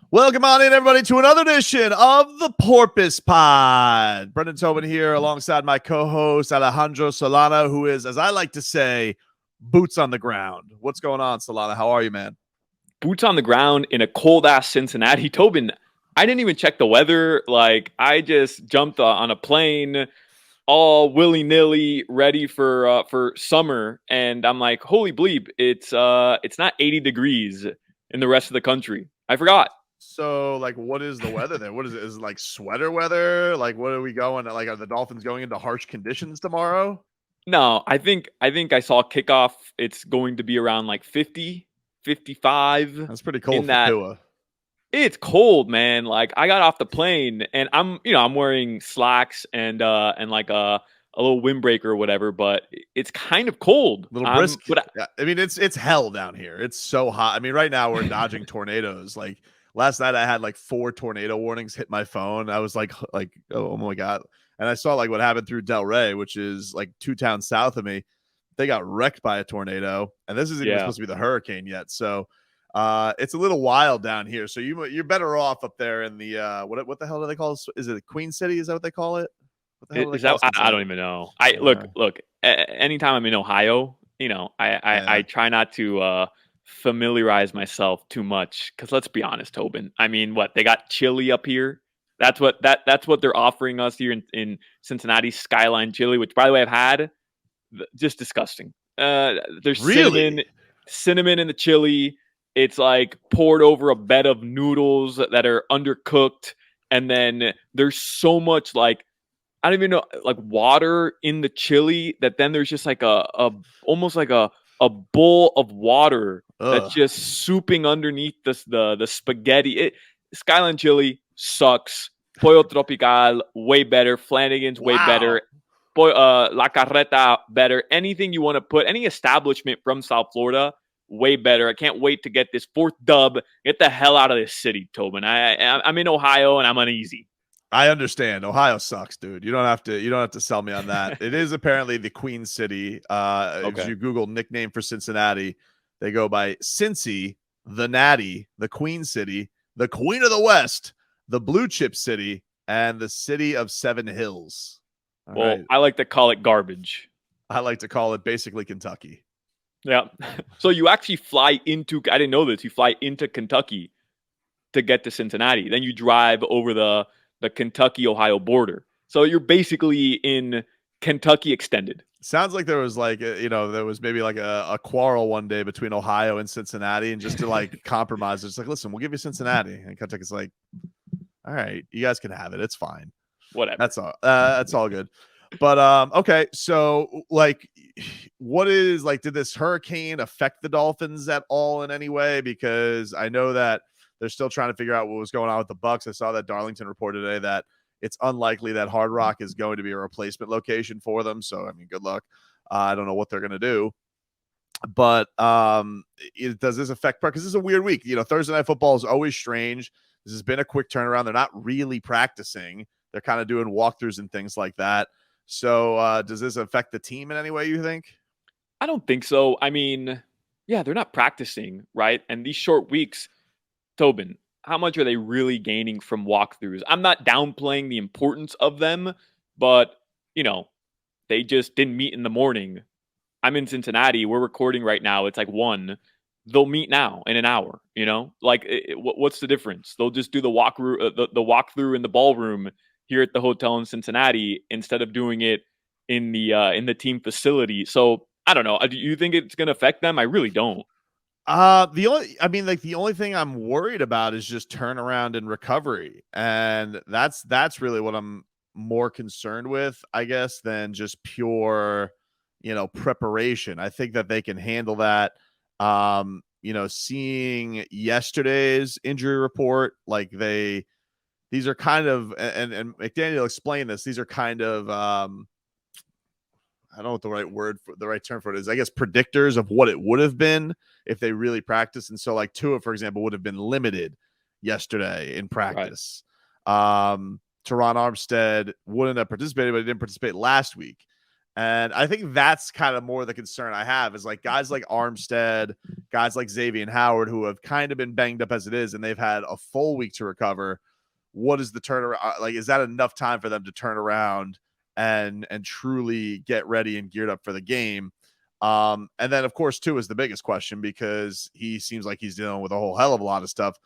Welcome on in, everybody, to another edition of the Porpoise Pod. Brendan Tobin here alongside my co-host Alejandro Solana, who is, as I like to say, boots on the ground. What's going on, Solana? How are you, man? Boots on the ground in a cold-ass Cincinnati. Tobin, I didn't even check the weather. I just jumped on a plane all willy-nilly ready for summer, and I'm like, holy bleep, it's not 80 degrees in the rest of the country. I forgot. So, what is the weather there? What is it? Is it like sweater weather? What are we going? Are the Dolphins going into harsh conditions tomorrow? No, I saw kickoff. It's going to be around like 50, 55 That's pretty cold in for that. Tua. It's cold, man. Like I got off the plane and I'm wearing slacks and like a little windbreaker or whatever, but it's kind of cold. A little brisk. Yeah, I mean, it's hell down here. It's so hot. I mean, right now we're dodging tornadoes. Last night I had 4 tornado warnings hit my phone. I was like, oh my God. And I saw what happened through Delray, which is 2 towns south of me. They got wrecked by a tornado, and this isn't even supposed to be the hurricane yet. So it's a little wild down here. So you're better off up there in the what the hell do they call it? Is it Queen City? Is that what they call it? What the hell Is that? I don't even know. Look. Anytime I'm in Ohio, I try not to familiarize myself too much because let's be honest, Tobin. I mean, what they got chili up here. That's what they're offering us here in Cincinnati, Skyline chili, which by the way I've had. Just disgusting. There's really? cinnamon in the chili. It's poured over a bed of noodles that are undercooked, and then there's so much I don't even know water in the chili that then there's just almost like a bowl of water that's just souping underneath the spaghetti. Skyline chili sucks. Pollo Tropical way better. Flanagan's way better. La Carreta better. Anything you want to put, any establishment from South Florida, way better. I can't wait to get this 4th dub. Get the hell out of this city, Tobin. I'm in Ohio and I'm uneasy. I understand. Ohio sucks, dude. You don't have to sell me on that. It is apparently the Queen City. Okay. If you Google nickname for Cincinnati, they go by Cincy, the Natty, the Queen City, the Queen of the West, the Blue Chip City, and the City of 7 Hills. Right. I like to call it garbage. I like to call it basically Kentucky. Yeah. So you actually fly into, I didn't know this, you fly into Kentucky to get to Cincinnati. Then you drive over the Kentucky-Ohio border. So you're basically in Kentucky extended. Sounds like there was there was maybe a quarrel one day between Ohio and Cincinnati, and just to compromise, it's listen, we'll give you Cincinnati. And Kentucky's all right, you guys can have it. It's fine. Whatever. That's all good. But okay, so what is did this hurricane affect the Dolphins at all in any way? Because I know that they're still trying to figure out what was going on with the Bucs. I saw that Darlington reported today that it's unlikely that Hard Rock is going to be a replacement location for them. So I mean, good luck. I don't know what they're going to do. But does this affect? Because this is a weird week. Thursday Night Football is always strange. This has been a quick turnaround. They're not really practicing. They're kind of doing walkthroughs and things like that. So does this affect the team in any way, you think? I don't think so. I mean, yeah, they're not practicing, right? And these short weeks, Tobin, how much are they really gaining from walkthroughs? I'm not downplaying the importance of them, but, they just didn't meet in the morning. I'm in Cincinnati. We're recording right now. It's 1. They'll meet now in an hour, what's the difference? They'll just do the walkthrough in the ballroom here at the hotel in Cincinnati instead of doing it in the team facility. So I don't know. Do you think it's going to affect them? I really don't. The only thing I'm worried about is just turnaround and recovery. And that's really what I'm more concerned with, I guess, than just pure, preparation. I think that they can handle that. Seeing yesterday's injury report, these are kind of, and McDaniel explained this, these are kind of, I don't know what the right term for it is. I guess predictors of what it would have been if they really practiced. And so Tua, for example, would have been limited yesterday in practice. Right. Teron Armstead wouldn't have participated, but he didn't participate last week. And I think that's kind of more the concern I have is like guys like Armstead, guys like Xavier Howard, who have kind of been banged up as it is, and they've had a full week to recover. What is the turnaround? Like, is that enough time for them to turn around and truly get ready and geared up for the game? And then, of course, too, is the biggest question because he seems like he's dealing with a whole hell of a lot of stuff.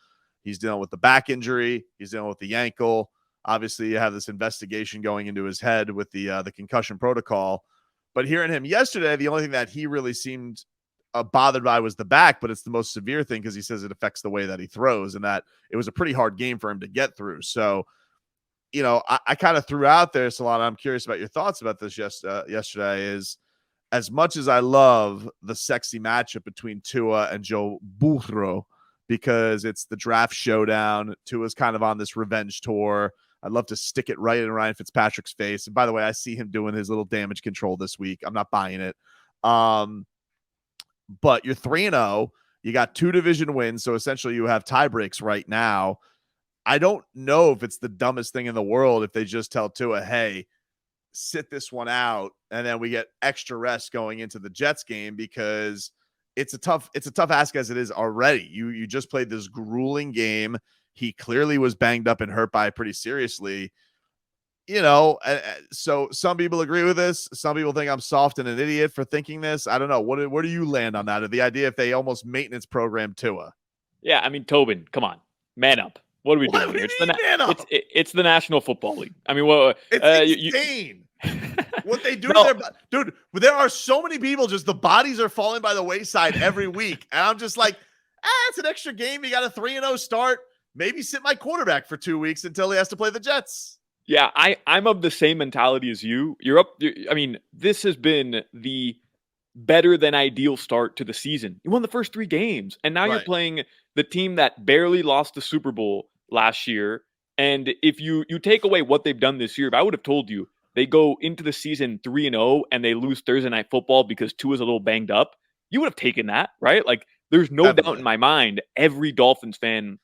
He's dealing with the back injury. He's dealing with the ankle. Obviously, you have this investigation going into his head with the concussion protocol. But hearing him yesterday, the only thing that he really seemed bothered by was the back, but it's the most severe thing because he says it affects the way that he throws and that it was a pretty hard game for him to get through. So, I kind of threw out there, Solana. I'm curious about your thoughts about this yesterday is as much as I love the sexy matchup between Tua and Joe Burrow because it's the draft showdown. Tua's kind of on this revenge tour. I'd love to stick it right in Ryan Fitzpatrick's face. And by the way, I see him doing his little damage control this week. I'm not buying it. But you're 3-0. You got 2 division wins. So essentially you have tie breaks right now. I don't know if it's the dumbest thing in the world if they just tell Tua, hey, sit this one out. And then we get extra rest going into the Jets game because it's a tough ask as it is already. You just played this grueling game. He clearly was banged up and hurt by it pretty seriously. So some people agree with this. Some people think I'm soft and an idiot for thinking this. I don't know. Where do you land on that? Or the idea if they almost maintenance program Tua? Yeah, I mean, Tobin, come on, man up. What are we doing here? It's the National Football League. I mean, well, it's insane. What they do to their dude. There are so many people. Just the bodies are falling by the wayside every week, and I'm just like, it's an extra game. You got a 3-0 start. Maybe sit my quarterback for 2 weeks until he has to play the Jets. Yeah, I'm of the same mentality as you. I mean, this has been the better than ideal start to the season. You won the first 3 games, and now you're playing the team that barely lost the Super Bowl last year. And if you take away what they've done this year, if I would have told you they go into the season 3-0 and they lose Thursday Night Football because Tua's a little banged up, you would have taken that, right? Like, there's no doubt in my mind every Dolphins fan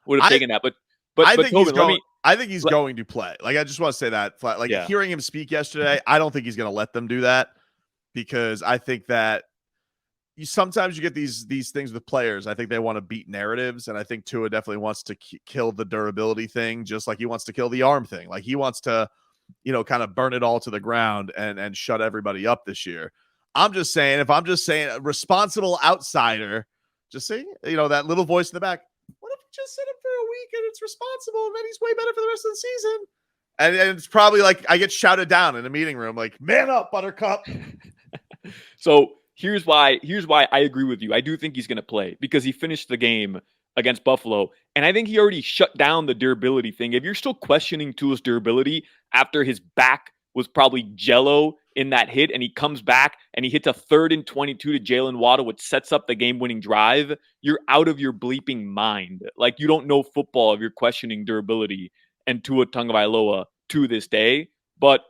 would have taken that. But I think Tobin, I think he's going to play. Like, I just want to say that. Like, hearing him speak yesterday, I don't think he's going to let them do that because I think that sometimes you get these things with players. I think they want to beat narratives, and I think Tua definitely wants to kill the durability thing, just like he wants to kill the arm thing. Like, he wants to, kind of burn it all to the ground and shut everybody up this year. I'm just saying, if I'm just saying a responsible outsider, just saying, that little voice in the back, what if we just sit him for a week and it's responsible and then he's way better for the rest of the season? And it's probably like I get shouted down in a meeting room, like, man up, Buttercup. So here's why I agree with you. I do think he's going to play because he finished the game against Buffalo. And I think he already shut down the durability thing. If you're still questioning Tua's durability after his back was probably jello in that hit and he comes back and he hits a 3rd and 22 to Jalen Waddle, which sets up the game-winning drive, you're out of your bleeping mind. Like, you don't know football if you're questioning durability and Tua Tagovailoa to this day. But,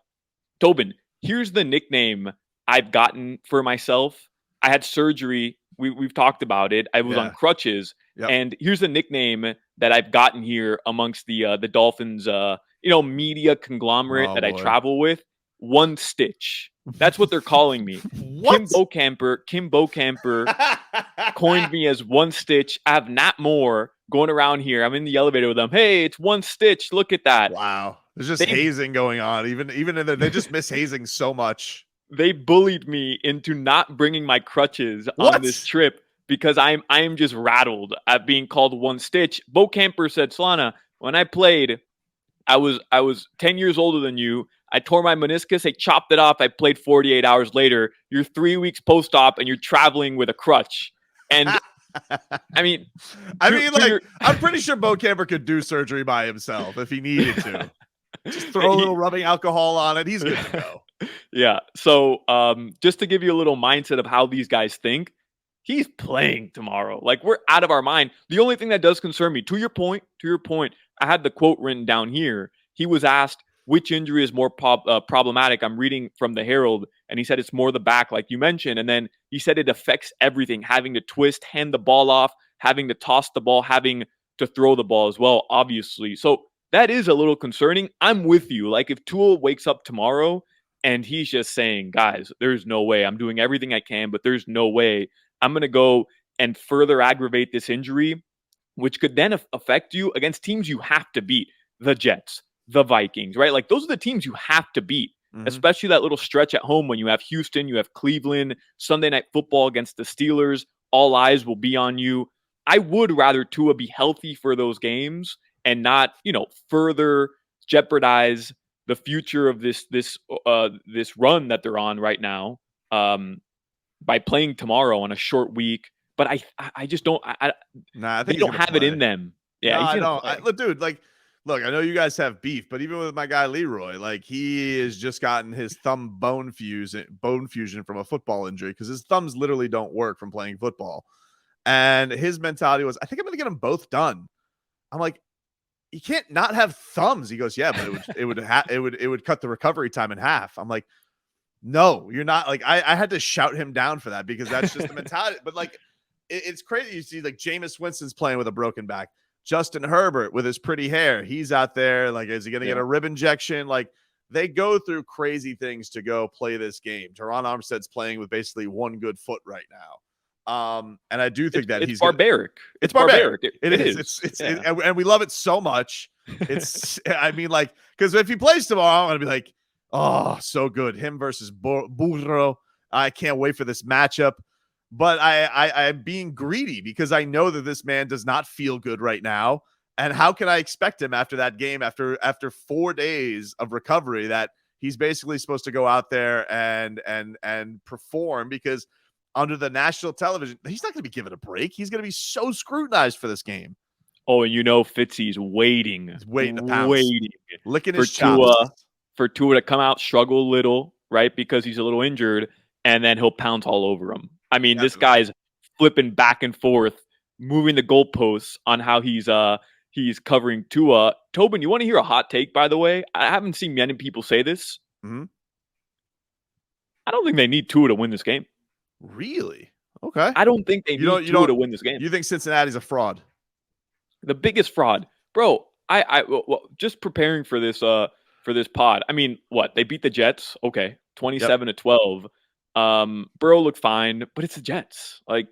Tobin, here's the nickname I've gotten for myself. I had surgery. We've talked about it. I was on crutches. Yep. And here's the nickname that I've gotten here amongst the Dolphins, media conglomerate that I travel with. One Stitch. That's what they're calling me. Kim Bokamper coined me as One Stitch. I have Nat Moore going around here. I'm in the elevator with them. Hey, it's One Stitch. Look at that. Wow. There's just hazing going on. Even in they just miss hazing so much. They bullied me into not bringing my crutches on this trip because I am just rattled at being called One Stitch. Bo Camper said, Solana, when I played, I was 10 years older than you. I tore my meniscus. I chopped it off. I played 48 hours later. You're 3 weeks post-op and you're traveling with a crutch. And I'm pretty sure Bo Camper could do surgery by himself if he needed to. Just throw a little rubbing alcohol on it. He's good to go. Yeah. So just to give you a little mindset of how these guys think, he's playing tomorrow. Like, we're out of our mind. The only thing that does concern me, to your point, I had the quote written down here. He was asked which injury is more problematic. I'm reading from the Herald, and he said it's more the back, like you mentioned. And then he said it affects everything, having to twist, hand the ball off, having to toss the ball, having to throw the ball as well, obviously. So that is a little concerning. I'm with you. Like, if Tua wakes up tomorrow And he's just saying, guys, there's no way. I'm doing everything I can, but there's no way I'm going to go and further aggravate this injury, which could then affect you against teams you have to beat. The Jets, the Vikings, right? Like those are the teams you have to beat, especially that little stretch at home when you have Houston, you have Cleveland, Sunday Night Football against the Steelers. All eyes will be on you. I would rather Tua be healthy for those games and not, further jeopardize the future of this run that they're on right now by playing tomorrow on a short week. But I just don't. I think they don't have it in them. Yeah, no, he's I gonna don't. play. Dude, like, look, I know you guys have beef, but even with my guy Leroy, like, he has just gotten his thumb bone fusion from a football injury because his thumbs literally don't work from playing football. And his mentality was, I think I'm going to get them both done. I'm like, you can't not have thumbs. He goes, yeah, but it would cut the recovery time in half. I'm like, no, you're not. Like, I had to shout him down for that because that's just the mentality. But like, it's crazy. You see, like, Jameis Winston's playing with a broken back. Justin Herbert with his pretty hair, he's out there. Like, is he going to get a rib injection? Like, they go through crazy things to go play this game. Teron Armstead's playing with basically one good foot right now. And I do think that it's barbaric. It's barbaric. It is. And we love it so much. It's, I mean, like, because if he plays tomorrow, I'm going to be like, oh, so good. Him versus Burro. I can't wait for this matchup. But I'm being greedy because I know that this man does not feel good right now. And how can I expect him after that game, after 4 days of recovery, that he's basically supposed to go out there and perform? Because under the national television, he's not going to be given a break. He's going to be so scrutinized for this game. Oh, and Fitzy's waiting. He's waiting to pounce. Licking his chops. For Tua to come out, struggle a little, right? Because he's a little injured, and then he'll pounce all over him. I mean, This guy's flipping back and forth, moving the goalposts on how he's covering Tua. Tobin, you want to hear a hot take, by the way? I haven't seen many people say this. Mm-hmm. I don't think they need Tua to win this game. Really? Okay. I don't think they need Tua to win this game. You think Cincinnati's a fraud? The biggest fraud. Bro, well, just preparing for this pod. I mean, what? They beat the Jets. Okay. 27-12. Burrow looked fine, but it's the Jets. Like,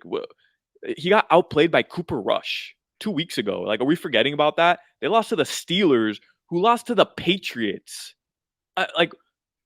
he got outplayed by Cooper Rush 2 weeks ago. Like, are we forgetting about that? They lost to the Steelers, who lost to the Patriots. Like,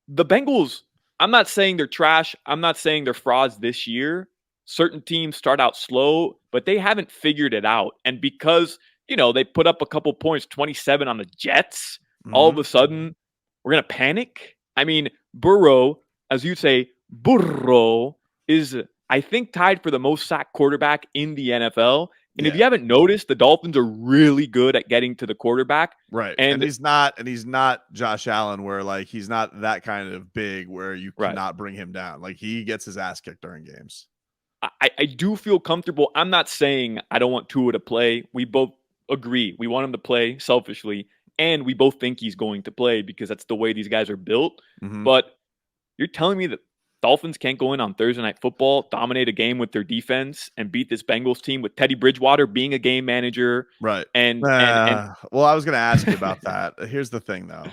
the Bengals, I'm not saying they're trash. I'm not saying they're frauds this year. Certain teams start out slow, but they haven't figured it out. And because, they put up a couple points, 27 on the Jets, all of a sudden, we're going to panic? I mean, Burrow, as you say, Burrow is, I think, tied for the most sacked quarterback in the NFL. And if you haven't noticed, the Dolphins are really good at getting to the quarterback. Right. And he's not Josh Allen, where like he's not that kind of big where you cannot bring him down. Like, he gets his ass kicked during games. I do feel comfortable. I'm not saying I don't want Tua to play. We both agree. We want him to play selfishly. And we both think he's going to play because that's the way these guys are built. Mm-hmm. But you're telling me that Dolphins can't go in on Thursday Night Football, dominate a game with their defense, and beat this Bengals team with Teddy Bridgewater being a game manager. Right. And well, I was going to ask you about that. Here's the thing, though.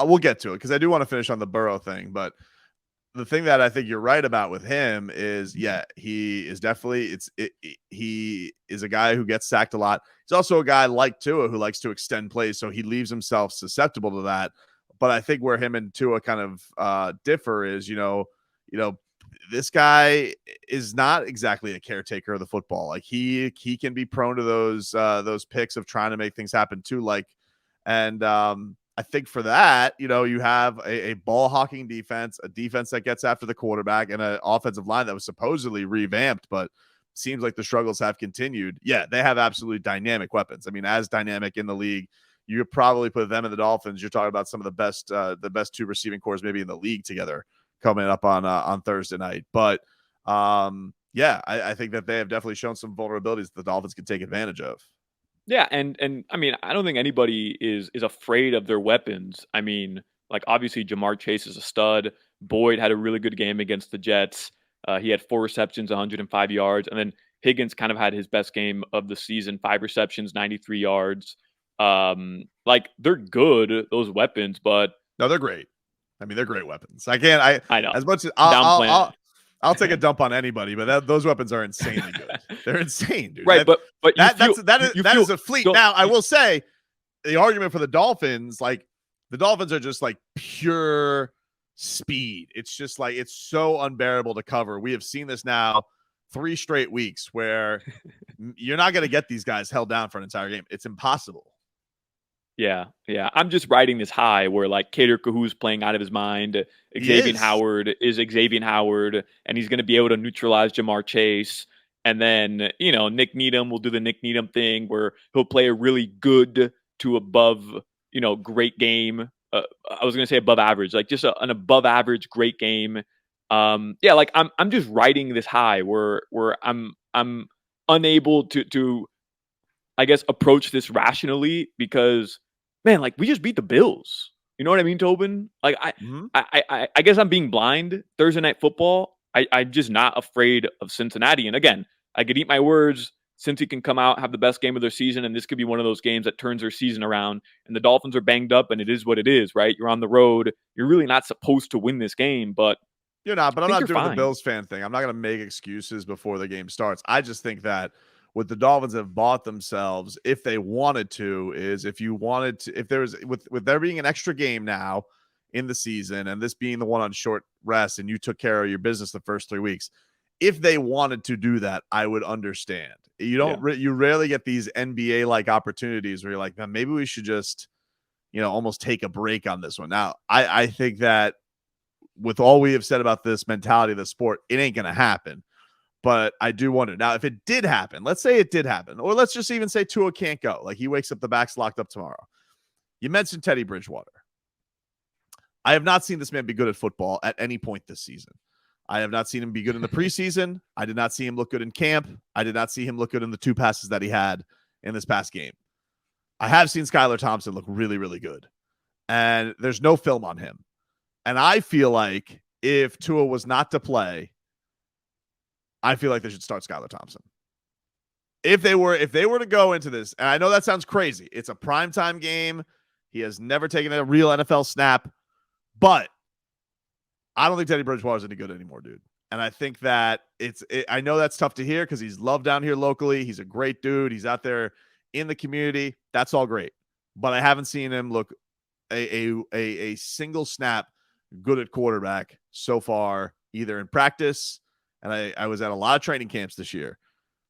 We'll get to it because I do want to finish on the Burrow thing. But the thing that I think you're right about with him is, he is definitely he is a guy who gets sacked a lot. He's also a guy like Tua who likes to extend plays, so he leaves himself susceptible to that. But I think where him and Tua kind of differ is, this guy is not exactly a caretaker of the football. Like, he can be prone to those picks of trying to make things happen too. Like, and I think for that, you have a ball hawking defense, a defense that gets after the quarterback, and an offensive line that was supposedly revamped, but seems like the struggles have continued. Yeah, they have absolutely dynamic weapons. I mean, as dynamic in the league. You probably put them and the Dolphins. You're talking about some of the best two receiving cores maybe in the league together coming up on Thursday night. But I think that they have definitely shown some vulnerabilities that the Dolphins can take advantage of. Yeah, and I mean, I don't think anybody is afraid of their weapons. I mean, like, obviously Jamar Chase is a stud. Boyd had a really good game against the Jets. He had 4 receptions, 105 yards, and then Higgins kind of had his best game of the season, 5 receptions, 93 yards. Like, they're good, those weapons, but no, they're great. I mean, they're great weapons. I know. as much as I'll take a dump on anybody, but those weapons are insanely good. They're insane, dude. Right, but That is a fleet. Now, I will say the argument for the Dolphins, like the Dolphins are just like pure speed. It's just like it's so unbearable to cover. We have seen this now 3 straight weeks where you're not going to get these guys held down for an entire game. It's impossible. Yeah. I'm just riding this high where like Kader Kahu's playing out of his mind. Xavier Howard is Xavier Howard, and he's going to be able to neutralize Jamar Chase. And then, Nick Needham will do the Nick Needham thing where he'll play a really good to above, great game. I was going to say above average, like just an above average great game. Like I'm just riding this high where I'm unable to I guess approach this rationally because man, like we just beat the Bills. You know what I mean, Tobin? Like I guess I'm being blind. Thursday Night Football. I'm just not afraid of Cincinnati. And again, I could eat my words. Cincy can come out, have the best game of their season, and this could be one of those games that turns their season around. And the Dolphins are banged up, and it is what it is, right? You're on the road. You're really not supposed to win this game, but you're not. But I'm not doing the Bills fan thing. I'm not going to make excuses before the game starts. I just think that what the Dolphins have bought themselves, if they wanted to, is if there was with there being an extra game now in the season, and this being the one on short rest, and you took care of your business the first 3 weeks. If they wanted to do that, I would understand. You rarely get these NBA like opportunities where you're like, man, maybe we should just, almost take a break on this one. Now, I think that with all we have said about this mentality of the sport, it ain't going to happen. But I do wonder. Now, if it did happen, let's say it did happen, or let's just even say Tua can't go. Like he wakes up, the back's locked up tomorrow. You mentioned Teddy Bridgewater. I have not seen this man be good at football at any point this season. I have not seen him be good in the preseason. I did not see him look good in camp. I did not see him look good in the 2 passes that he had in this past game. I have seen Skylar Thompson look really, really good. And there's no film on him. And I feel like if Tua was not to play, I feel like they should start Skylar Thompson. If they were to go into this, and I know that sounds crazy. It's a primetime game. He has never taken a real NFL snap. But I don't think Teddy Bridgewater is any good anymore, dude. And I think that I know that's tough to hear because he's loved down here locally. He's a great dude. He's out there in the community. That's all great. But I haven't seen him look a single snap good at quarterback so far, either in practice. And I was at a lot of training camps this year.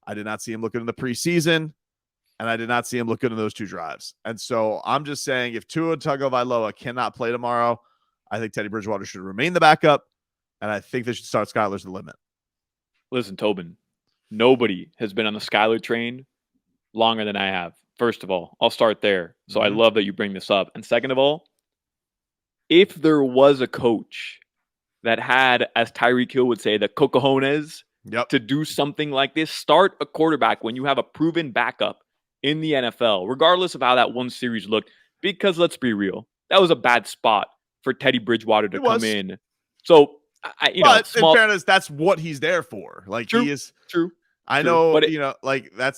I did not see him look good in the preseason. And I did not see him look good in those 2 drives. And so I'm just saying if Tua Tagovailoa cannot play tomorrow, I think Teddy Bridgewater should remain the backup, and I think they should start Skylar's the limit. Listen, Tobin, nobody has been on the Skylar train longer than I have. First of all, I'll start there. So I love that you bring this up. And second of all, if there was a coach that had, as Tyreek Hill would say, the cojones to do something like this, start a quarterback when you have a proven backup in the NFL, regardless of how that one series looked, because let's be real, that was a bad spot for Teddy Bridgewater to come in. So, in fairness, that's what he's there for. Like he is true. I know, but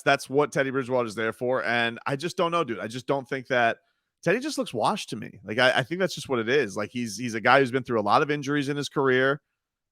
that's what Teddy Bridgewater is there for. And I just don't know, dude. I just don't think that Teddy just looks washed to me. Like I think that's just what it is. Like he's a guy who's been through a lot of injuries in his career,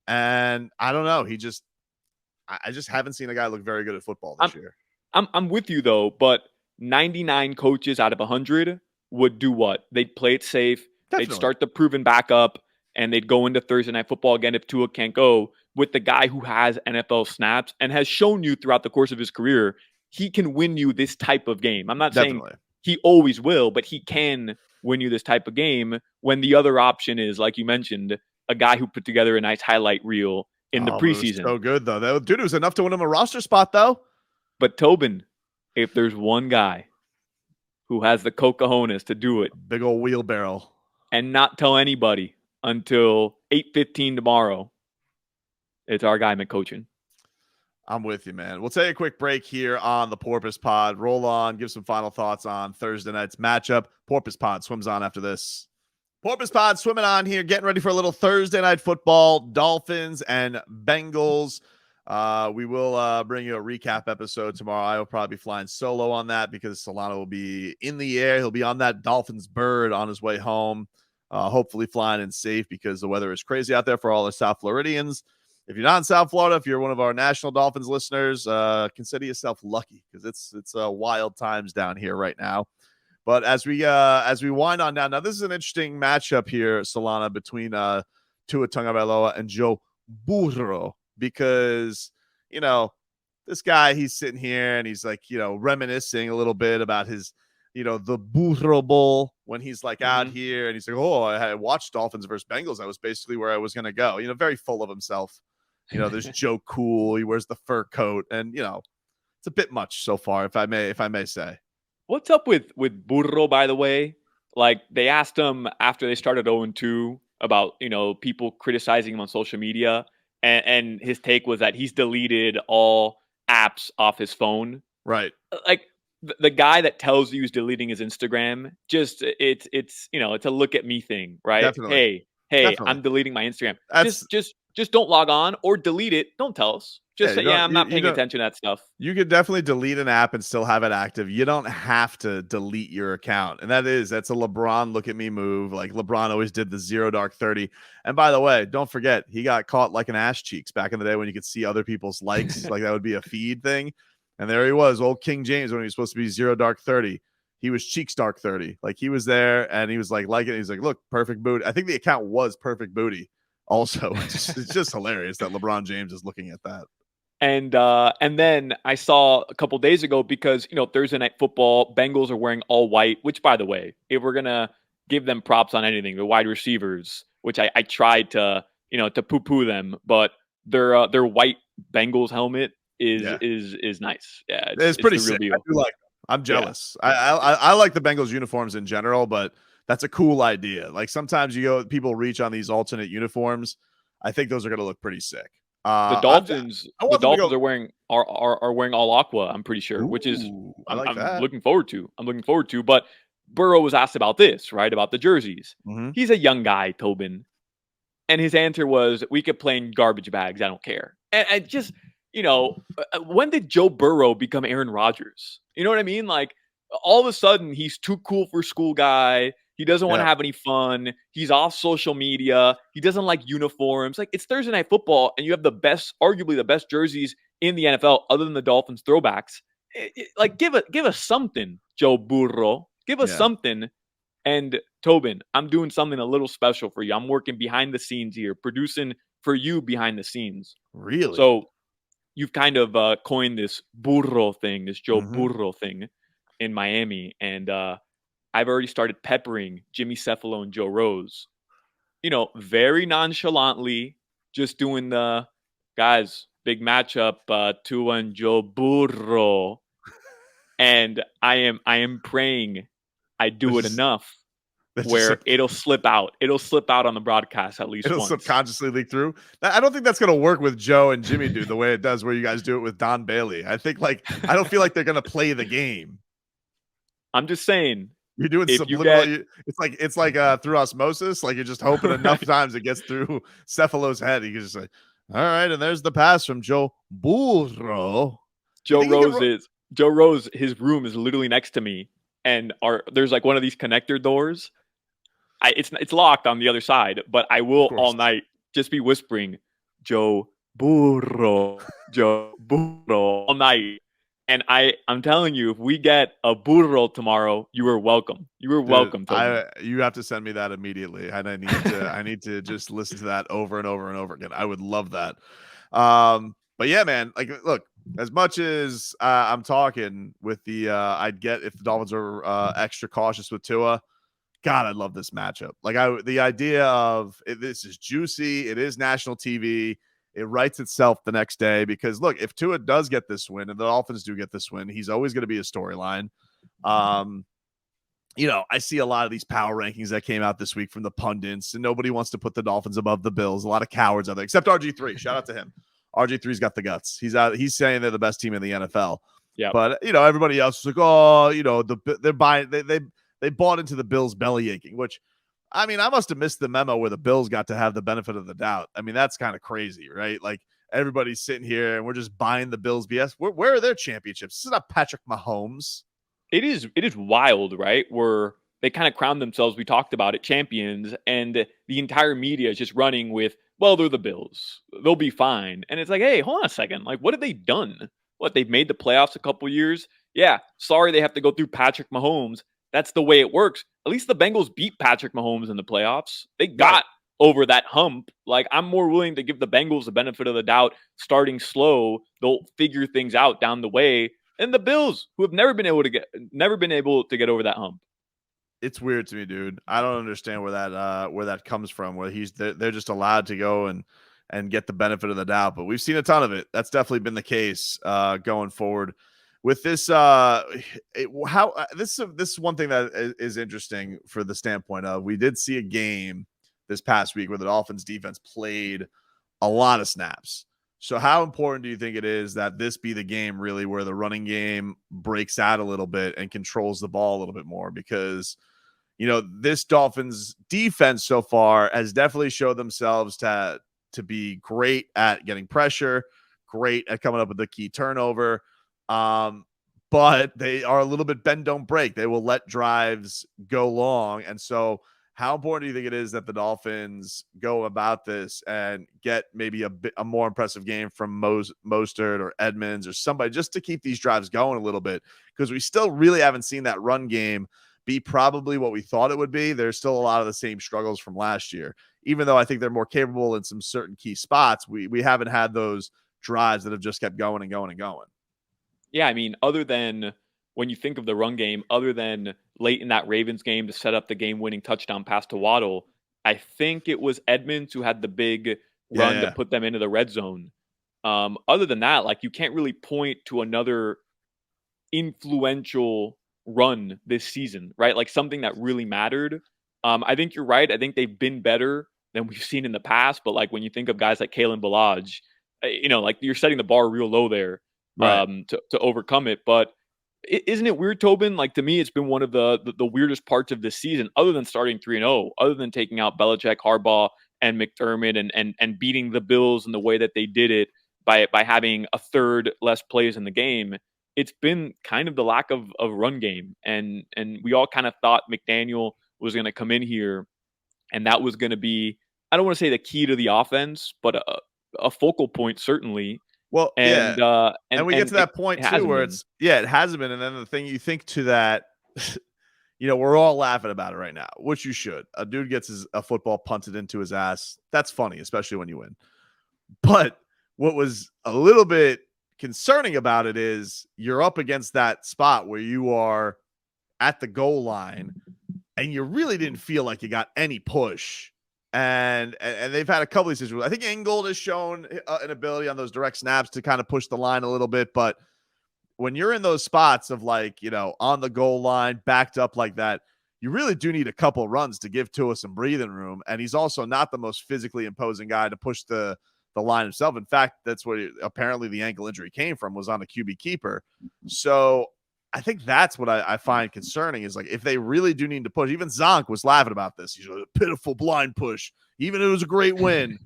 and I don't know. I just haven't seen a guy look very good at football this year. I'm with you though, but 99 coaches out of 100 would do what? They'd play it safe. Definitely. They'd start the proven backup, and they'd go into Thursday Night Football again if Tua can't go with the guy who has NFL snaps and has shown you throughout the course of his career he can win you this type of game. I'm not saying he always will, but he can win you this type of game when the other option is, like you mentioned, a guy who put together a nice highlight reel in the preseason. So good, though. Dude, it was enough to win him a roster spot, though. But Tobin, if there's one guy who has the cojones to do it, big old wheelbarrow, and not tell anybody until 8:15 tomorrow, it's our guy McCochin. I'm with you, man. We'll take a quick break here on the Porpoise Pod. Roll on, give some final thoughts on Thursday night's matchup. Porpoise Pod swims on after this. Porpoise Pod swimming on here, getting ready for a little Thursday night football. Dolphins and Bengals. We will bring you a recap episode tomorrow. I will probably be flying solo on that because Solana will be in the air. He'll be on that Dolphins bird on his way home. hopefully flying in safe because the weather is crazy out there for all the South Floridians. If you're not in South Florida, if you're one of our National Dolphins listeners, consider yourself lucky because it's wild times down here right now. But as we wind on down, now this is an interesting matchup here, Solana, between Tua Tagovailoa and Joe Burrow, because this guy, he's sitting here and he's like reminiscing a little bit about his the Burro Bowl when he's like out here and he's like, oh, I watched Dolphins versus Bengals. That was basically where I was going to go. Very full of himself. There's Joe Cool. He wears the fur coat, and it's a bit much so far, if I may say. What's up with Burro, by the way? Like, they asked him after they started 0-2 about people criticizing him on social media, and his take was that he's deleted all apps off his phone. Right. Like, the guy that tells you he's deleting his Instagram, just it's a look at me thing, right? Definitely. Hey, Definitely. I'm deleting my Instagram. Just don't log on or delete it. Don't tell us. Just say, I'm not paying attention to that stuff. You could definitely delete an app and still have it active. You don't have to delete your account. And that's a LeBron look at me move. Like LeBron always did the 0 dark 30. And by the way, don't forget, he got caught like an ass cheeks back in the day when you could see other people's likes. Like that would be a feed thing. And there he was, old King James, when he was supposed to be 0 dark 30. He was cheeks dark 30. Like he was there and he was like it. He's like, look, perfect booty. I think the account was perfect booty. Also, it's just hilarious that LeBron James is looking at that. And then I saw a couple days ago, because Thursday Night Football, Bengals are wearing all white. Which, by the way, if we're gonna give them props on anything, the wide receivers, which I tried to to poo them, but their white Bengals helmet is nice. Yeah, it's pretty sick. I do like them. I'm jealous. Yeah. I like the Bengals uniforms in general, but that's a cool idea. Like sometimes people reach on these alternate uniforms. I think those are going to look pretty sick. The Dolphins are wearing all aqua. I'm pretty sure, which is I'm looking forward to. But Burrow was asked about this, right? About the jerseys. Mm-hmm. He's a young guy, Tobin, and his answer was, "We could play in garbage bags. I don't care." And just when did Joe Burrow become Aaron Rodgers? You know what I mean? Like all of a sudden, he's too cool for school guy. He doesn't want to have any fun. He's off social media. He doesn't like uniforms. Like, it's Thursday Night Football, and you have arguably the best jerseys in the NFL, other than the Dolphins throwbacks. Like, give us something, Joe Burrow. Give us something. And Tobin, I'm doing something a little special for you. I'm working behind the scenes here, producing for you behind the scenes. Really? So you've kind of coined this Burro thing, this Joe Burrow thing in Miami, and I've already started peppering Jimmy Cephalo and Joe Rose, very nonchalantly, just doing the guys, big matchup, Tua and Joe Burrow. And I am praying I do it enough where it'll slip out. It'll slip out on the broadcast at least it'll once. Subconsciously leak through. I don't think that's going to work with Joe and Jimmy the way it does where you guys do it with Don Bailey. I don't feel like they're going to play the game. I'm just saying. You're doing subliminal. It's like through osmosis. Like you're just hoping enough times it gets through Cephalo's head. He can just like, all right, and there's the pass from Joe Burrow. Joe Rose. His room is literally next to me, and there's like one of these connector doors. It's locked on the other side, but I will all night just be whispering, Joe Burrow, Joe Burrow all night. And I'm telling you, if we get a Burro tomorrow, you are welcome. You are welcome. You have to send me that immediately, and I need to just listen to that over and over and over again. I would love that. But yeah, man. Like, look, as much as I'm talking with the, I'd get if the Dolphins are extra cautious with Tua. God, I love this matchup. Like the idea of this is juicy. It is national TV. It writes itself the next day because, look, if Tua does get this win and the Dolphins do get this win, he's always going to be a storyline. I see a lot of these power rankings that came out this week from the pundits, and nobody wants to put the Dolphins above the Bills. A lot of cowards out there, except RG3. Shout out to him. RG3's got the guts. He's out. He's saying they're the best team in the NFL. Yeah, but everybody else is like, oh, they're buying. They bought into the Bills belly aching, which. I mean, I must have missed the memo where the Bills got to have the benefit of the doubt. I mean, that's kind of crazy, right? Like everybody's sitting here and we're just buying the Bills BS. Where are their championships? This is not Patrick Mahomes. It is wild, right? Where they kind of crowned themselves, we talked about it, champions, and the entire media is just running with, well, they're the Bills. They'll be fine. And it's like, hey, hold on a second. Like, what have they done? What, they've made the playoffs a couple years? Yeah, sorry they have to go through Patrick Mahomes. That's the way it works. At least the Bengals beat Patrick Mahomes in the playoffs. They got over that hump. Like, I'm more willing to give the Bengals the benefit of the doubt starting slow. They'll figure things out down the way. And the Bills, who have never been able to get over that hump. It's weird to me, dude. I don't understand where that comes from. Where they're just allowed to go and get the benefit of the doubt, but we've seen a ton of it. That's definitely been the case going forward with this. This is one thing that is interesting for the standpoint of, we did see a game this past week where the Dolphins defense played a lot of snaps. So how important do you think it is that this be the game really where the running game breaks out a little bit and controls the ball a little bit more? Because, this Dolphins defense so far has definitely showed themselves to be great at getting pressure, great at coming up with the key turnover. But they are a little bit bend, don't break. They will let drives go long. And so how important do you think it is that the Dolphins go about this and get maybe a more impressive game from Mostert or Edmonds or somebody, just to keep these drives going a little bit? Because we still really haven't seen that run game be probably what we thought it would be. There's still a lot of the same struggles from last year. Even though I think they're more capable in some certain key spots, we haven't had those drives that have just kept going and going and going. Yeah, I mean, other than when you think of the run game, other than late in that Ravens game to set up the game-winning touchdown pass to Waddle, I think it was Edmonds who had the big run to put them into the red zone. Other than that, like, you can't really point to another influential run this season, right? Like something that really mattered. I think you're right. I think they've been better than we've seen in the past. But like when you think of guys like Kalen Ballage, like you're setting the bar real low there to overcome it. But isn't it weird, Tobin? Like, to me, it's been one of the weirdest parts of this season, other than starting 3-0, other than taking out Belichick, Harbaugh, and McDermott and beating the Bills in the way that they did it by having a third less plays in the game. It's been kind of the lack of run game. And we all kind of thought McDaniel was going to come in here and that was going to be, I don't want to say the key to the offense, but a focal point, certainly. Well, and we get to that point too, where been. it hasn't been. And then the thing you think to that, we're all laughing about it right now, which you should. A dude gets a football punted into his ass. That's funny, especially when you win. But what was a little bit concerning about it is you're up against that spot where you are at the goal line and you really didn't feel like you got any push. And they've had a couple of these situations. I think Ingold has shown an ability on those direct snaps to kind of push the line a little bit. But when you're in those spots of on the goal line, backed up like that, you really do need a couple runs to give Tua some breathing room. And he's also not the most physically imposing guy to push the line himself. In fact, that's where apparently the ankle injury came from, was on a QB keeper. So I think that's what I find concerning is, like, if they really do need to push, even Zonk was laughing about this. He's a pitiful blind push, even if it was a great win.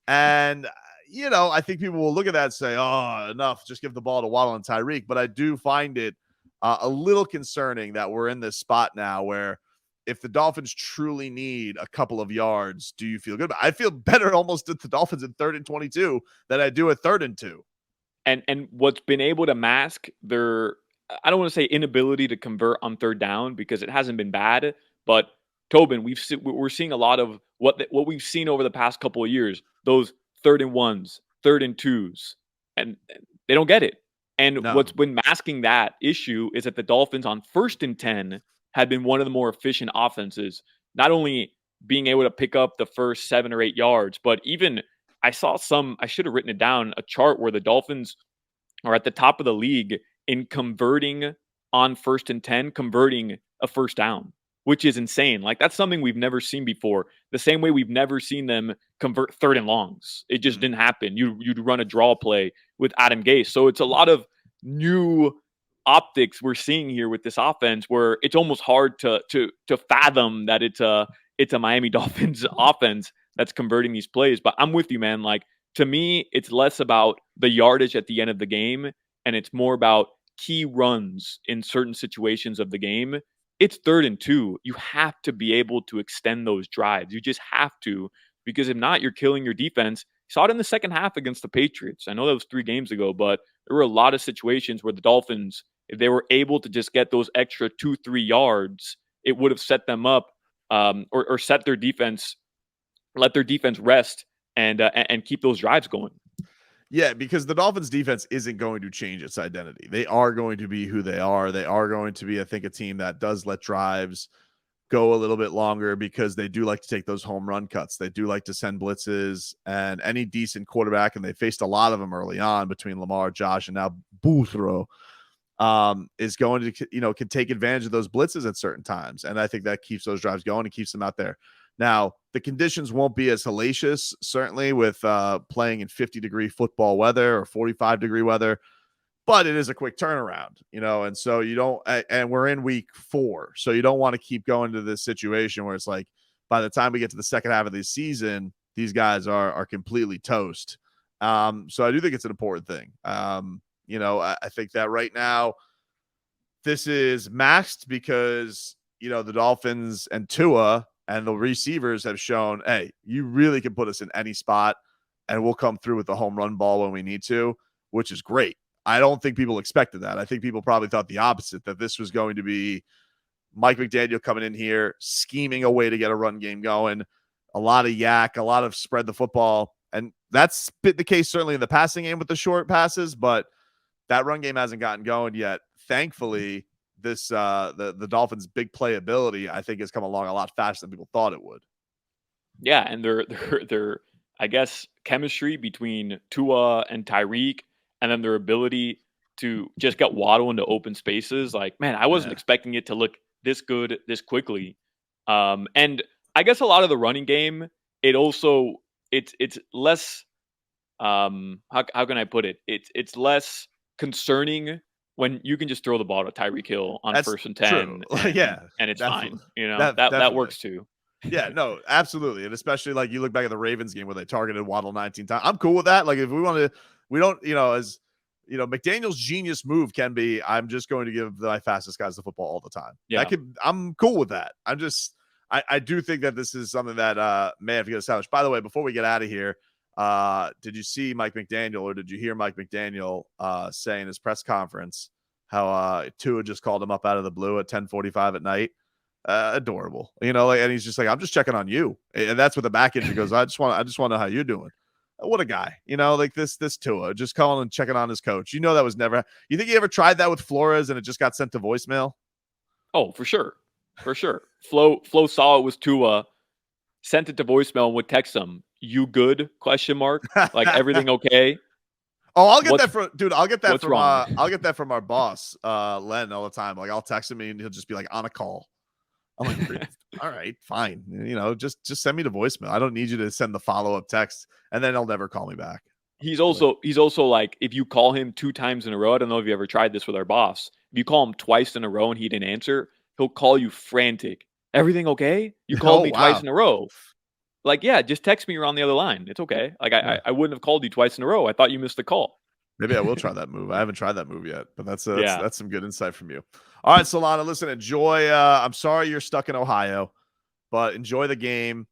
And, I think people will look at that and say, oh, enough, just give the ball to Waddle and Tyreek. But I do find it a little concerning that we're in this spot now where if the Dolphins truly need a couple of yards, do you feel good? I feel better almost at the Dolphins in 3rd and 22 than I do at 3rd and 2. And what's been able to mask their, I don't want to say inability to convert on 3rd down, because it hasn't been bad, but Tobin, we're seeing a lot of what we've seen over the past couple of years, those 3rd and 1s, 3rd and 2s, and they don't get it. And what's been masking that issue is that the Dolphins on 1st and 10 had been one of the more efficient offenses, not only being able to pick up the first 7 or 8 yards, but even I saw I should have written it down, a chart where the Dolphins are at the top of the league in converting on 1st and 10, converting a first down, which is insane. Like, that's something we've never seen before. The same way we've never seen them convert 3rd and longs. It just didn't happen. You'd run a draw play with Adam Gase. So it's a lot of new optics we're seeing here with this offense, where it's almost hard to fathom that it's a Miami Dolphins offense that's converting these plays. But I'm with you, man. Like, to me, it's less about the yardage at the end of the game, and it's more about key runs in certain situations of the game. it's 3rd and 2. You have to be able to extend those drives. You just have to, because if not, you're killing your defense. You saw it in the second half against the Patriots. I know that was 3 games ago, but there were a lot of situations where the Dolphins, if they were able to just get those extra 2-3 yards, it would have set them up, or set their defense, let their defense rest, and keep those drives going. Yeah, because the Dolphins defense isn't going to change its identity. They are going to be who they are. They are going to be, I think, a team that does let drives go a little bit longer because they do like to take those home run cuts. They do like to send blitzes, and any decent quarterback, and they faced a lot of them early on between Lamar, Josh, and now Boothrow, is going to, can take advantage of those blitzes at certain times. And I think that keeps those drives going and keeps them out there. Now, the conditions won't be as hellacious, certainly, with playing in 50-degree football weather or 45-degree weather, but it is a quick turnaround, and so you don't, and we're in week 4, so you don't want to keep going to this situation where it's like, by the time we get to the second half of the season, these guys are completely toast. So I do think it's an important thing. I think that right now, this is maxed because, the Dolphins and Tua and the receivers have shown, hey, you really can put us in any spot and we'll come through with the home run ball when we need to, which is great. I don't think people expected that. I think people probably thought the opposite, that this was going to be Mike McDaniel coming in here, scheming a way to get a run game going, a lot of yak, a lot of spread the football. And that's been the case certainly in the passing game with the short passes, but that run game hasn't gotten going yet. Thankfully, this the Dolphins' big playability, I think, has come along a lot faster than people thought it would. Yeah, and their I guess chemistry between Tua and Tyreek, and then their ability to just get Waddle into open spaces. Like, man, I wasn't expecting it to look this good this quickly. And I guess a lot of the running game, it's less, how can I put it? It's less concerning when you can just throw the ball to Tyreek Hill on That's 1st and 10, and it's fine. That works too. Yeah, no, absolutely. And especially, like, you look back at the Ravens game where they targeted Waddle 19 times. I'm cool with that. Like, if we want to, we don't, as McDaniel's genius move can be, I'm just going to give my fastest guys the football all the time. Yeah. I'm cool with that. I do think that this is something that may have to get established. By the way, before we get out of here, did you see Mike McDaniel, or did you hear Mike McDaniel say in his press conference how Tua just called him up out of the blue at 10:45 at night? Adorable, and he's just like, I'm just checking on you, and that's what the back end goes. I just want to know how you're doing. What a guy, like this Tua just calling and checking on his coach. That was never. You think he ever tried that with Flores and it just got sent to voicemail? Oh, for sure. Flo saw it was Tua, sent it to voicemail, and would text him, "You good?" ? Like, everything okay? Oh, I'll get that from dude. I'll get that what's from wrong? I'll get that from our boss, Len, all the time. Like, I'll text him and he'll just be like, on a call. I'm like, all right, fine. Just send me to voicemail. I don't need you to send the follow-up text, and then he'll never call me back. He's also like, if you call him 2 times in a row, I don't know if you ever tried this with our boss. If you call him twice in a row and he didn't answer, he'll call you frantic. Everything okay? You called me twice in a row. Like, yeah, just text me, you're on the other line. It's okay. Like, I wouldn't have called you twice in a row. I thought you missed the call. Maybe I will try that move. I haven't tried that move yet, but that's some good insight from you. All right, Solana, listen, enjoy. I'm sorry you're stuck in Ohio, but enjoy the game.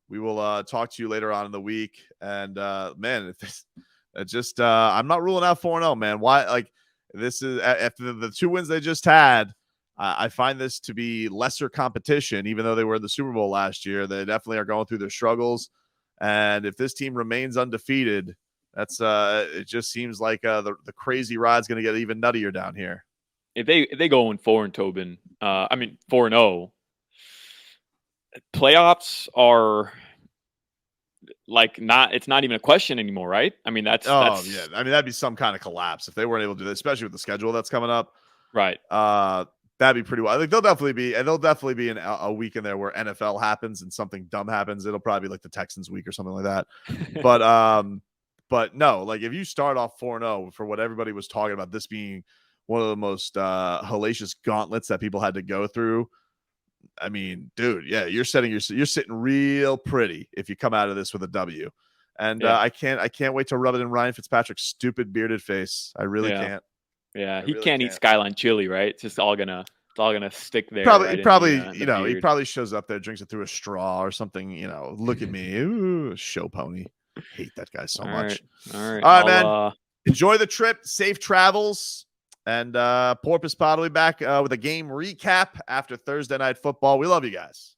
We will talk to you later on in the week. And man, I'm not ruling out 4-0, man. Why? Like, this is after the 2 wins they just had. I find this to be lesser competition, even though they were in the Super Bowl last year. They definitely are going through their struggles. And if this team remains undefeated, that's it just seems like the crazy ride's going to get even nuttier down here. If they go in 4 and Tobin, 4-0, playoffs are like it's not even a question anymore, right? I mean, that's yeah. I mean, that'd be some kind of collapse if they weren't able to do that, especially with the schedule that's coming up. Right. That'd be pretty wild. Like, there'll definitely be a week in there where NFL happens and something dumb happens. It'll probably be like the Texans week or something like that. But no, like, if you start off 4-0 for what everybody was talking about, this being one of the most hellacious gauntlets that people had to go through. I mean, dude, yeah, you're sitting real pretty if you come out of this with a W. And I can't wait to rub it in Ryan Fitzpatrick's stupid bearded face. I really can't. Yeah, he can't eat Skyline chili, right? It's just all gonna It's all gonna stick there. Probably, right he beard. probably shows up there, drinks it through a straw or something. Look at me, ooh, show pony. Hate that guy so much. All right, All right, man. Enjoy the trip. Safe travels. And Porpoise Pod will be back with a game recap after Thursday Night Football. We love you guys.